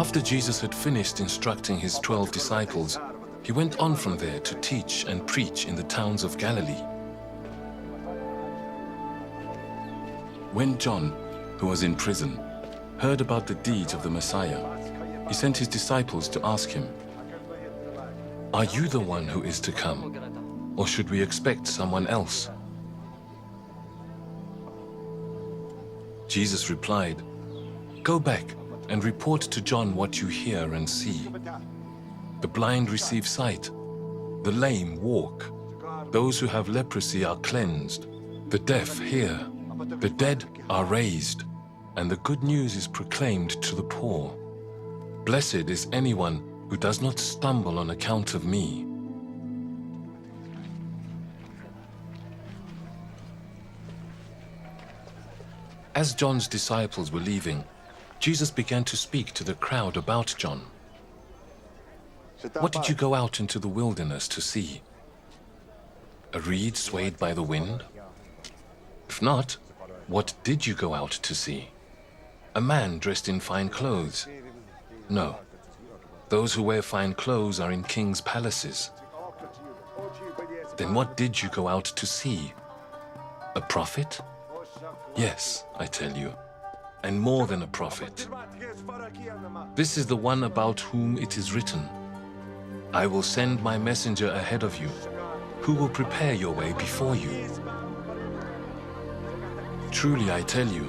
After Jesus had finished instructing his 12 disciples, he went on from there to teach and preach in the towns of Galilee. When John, who was in prison, heard about the deeds of the Messiah, he sent his disciples to ask him, "Are you the one who is to come, or should we expect someone else?" Jesus replied, "Go back and report to John what you hear and see. The blind receive sight, the lame walk, those who have leprosy are cleansed, the deaf hear, the dead are raised, and the good news is proclaimed to the poor. Blessed is anyone who does not stumble on account of me." As John's disciples were leaving, Jesus began to speak to the crowd about John. "What did you go out into the wilderness to see? A reed swayed by the wind? If not, what did you go out to see? A man dressed in fine clothes? No. Those who wear fine clothes are in kings' palaces. Then what did you go out to see? A prophet? Yes, I tell you, and more than a prophet. This is the one about whom it is written, 'I will send my messenger ahead of you, who will prepare your way before you.' Truly I tell you,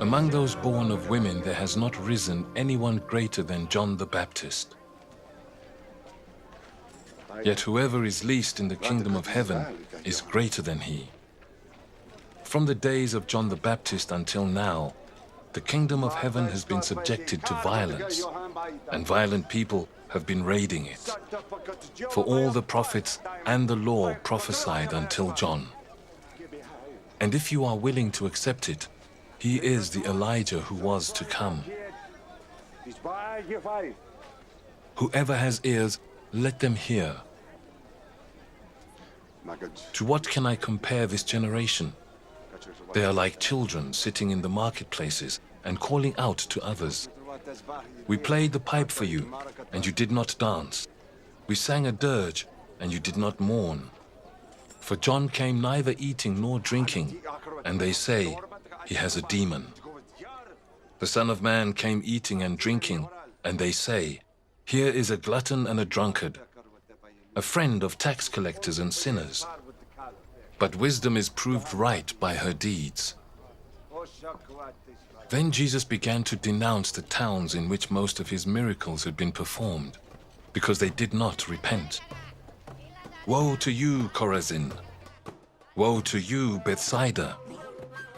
among those born of women there has not risen anyone greater than John the Baptist. Yet whoever is least in the kingdom of heaven is greater than he. From the days of John the Baptist until now, the kingdom of heaven has been subjected to violence, and violent people have been raiding it. For all the prophets and the law prophesied until John. And if you are willing to accept it, he is the Elijah who was to come. Whoever has ears, let them hear. To what can I compare this generation? They are like children sitting in the marketplaces and calling out to others. We played the pipe for you, and you did not dance. We sang a dirge, and you did not mourn. For John came neither eating nor drinking, and they say, he has a demon. The Son of Man came eating and drinking, and they say, here is a glutton and a drunkard, a friend of tax collectors and sinners. But wisdom is proved right by her deeds. Then Jesus began to denounce the towns in which most of his miracles had been performed, because they did not repent. Woe to you, Chorazin! Woe to you, Bethsaida!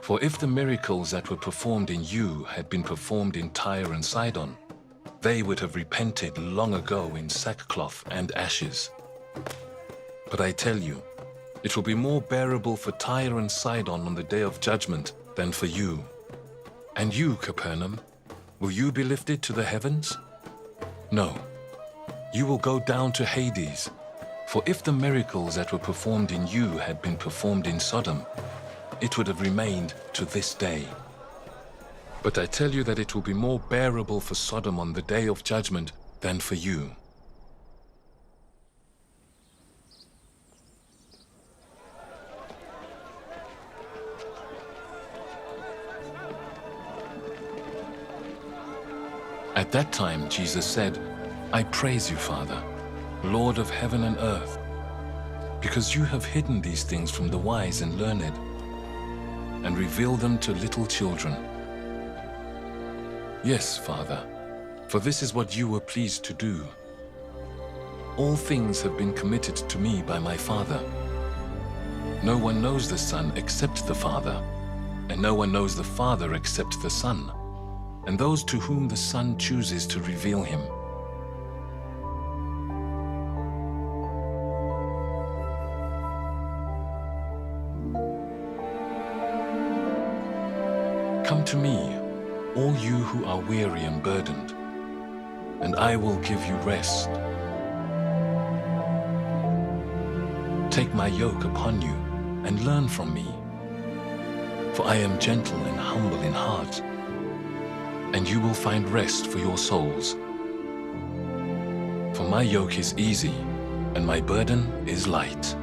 For if the miracles that were performed in you had been performed in Tyre and Sidon, they would have repented long ago in sackcloth and ashes. But I tell you, it will be more bearable for Tyre and Sidon on the day of judgment than for you. And you, Capernaum, will you be lifted to the heavens? No, you will go down to Hades. For if the miracles that were performed in you had been performed in Sodom, it would have remained to this day. But I tell you that it will be more bearable for Sodom on the day of judgment than for you. At that time, Jesus said, I praise you, Father, Lord of heaven and earth, because you have hidden these things from the wise and learned, and revealed them to little children. Yes, Father, for this is what you were pleased to do. All things have been committed to me by my Father. No one knows the Son except the Father, and no one knows the Father except the Son, and those to whom the Son chooses to reveal him. Come to me, all you who are weary and burdened, and I will give you rest. Take my yoke upon you and learn from me, for I am gentle and humble in heart, and you will find rest for your souls. For my yoke is easy, and my burden is light.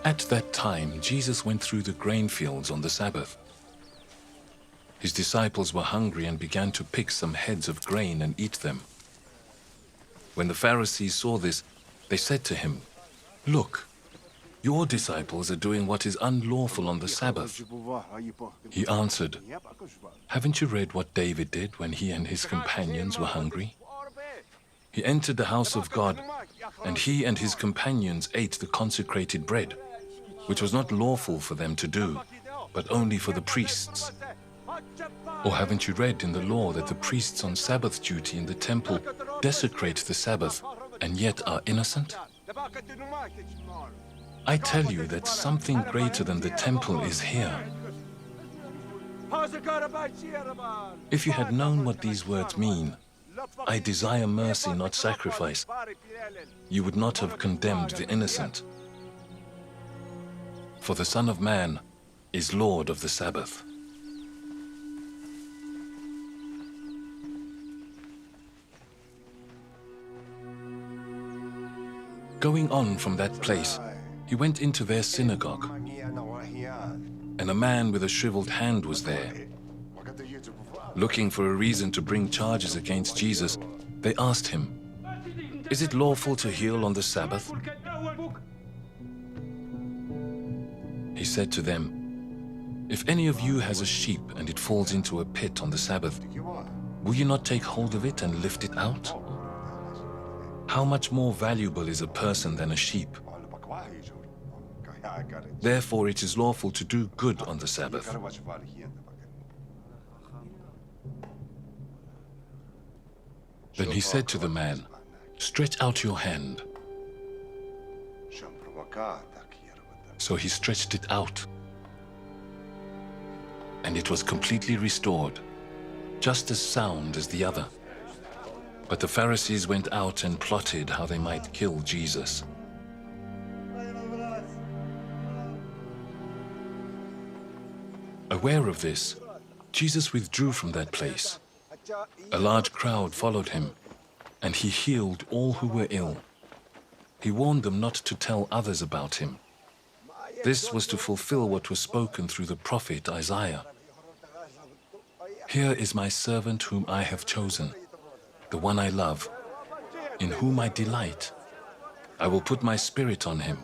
At that time, Jesus went through the grain fields on the Sabbath. His disciples were hungry and began to pick some heads of grain and eat them. When the Pharisees saw this, they said to him, "Look, your disciples are doing what is unlawful on the Sabbath." He answered, "Haven't you read what David did when he and his companions were hungry? He entered the house of God, and he and his companions ate the consecrated bread, which was not lawful for them to do, but only for the priests. Or haven't you read in the law that the priests on Sabbath duty in the temple desecrate the Sabbath and yet are innocent? I tell you that something greater than the temple is here. If you had known what these words mean, 'I desire mercy, not sacrifice,' you would not have condemned the innocent. For the Son of Man is Lord of the Sabbath." Going on from that place, he went into their synagogue, and a man with a shriveled hand was there. Looking for a reason to bring charges against Jesus, they asked him, "Is it lawful to heal on the Sabbath?" He said to them, "If any of you has a sheep and it falls into a pit on the Sabbath, will you not take hold of it and lift it out? How much more valuable is a person than a sheep? Therefore it is lawful to do good on the Sabbath." Then he said to the man, "Stretch out your hand." So he stretched it out, and it was completely restored, just as sound as the other. But the Pharisees went out and plotted how they might kill Jesus. Aware of this, Jesus withdrew from that place. A large crowd followed him, and he healed all who were ill. He warned them not to tell others about him. This was to fulfill what was spoken through the prophet Isaiah. "Here is my servant whom I have chosen, the one I love, in whom I delight. I will put my spirit on him,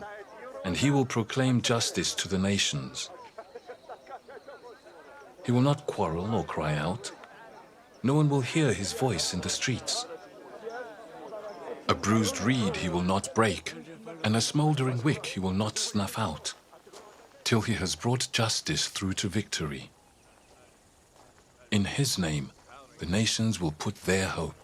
and he will proclaim justice to the nations. He will not quarrel or cry out. No one will hear his voice in the streets. A bruised reed he will not break, and a smoldering wick he will not snuff out, till he has brought justice through to victory. In his name, the nations will put their hope."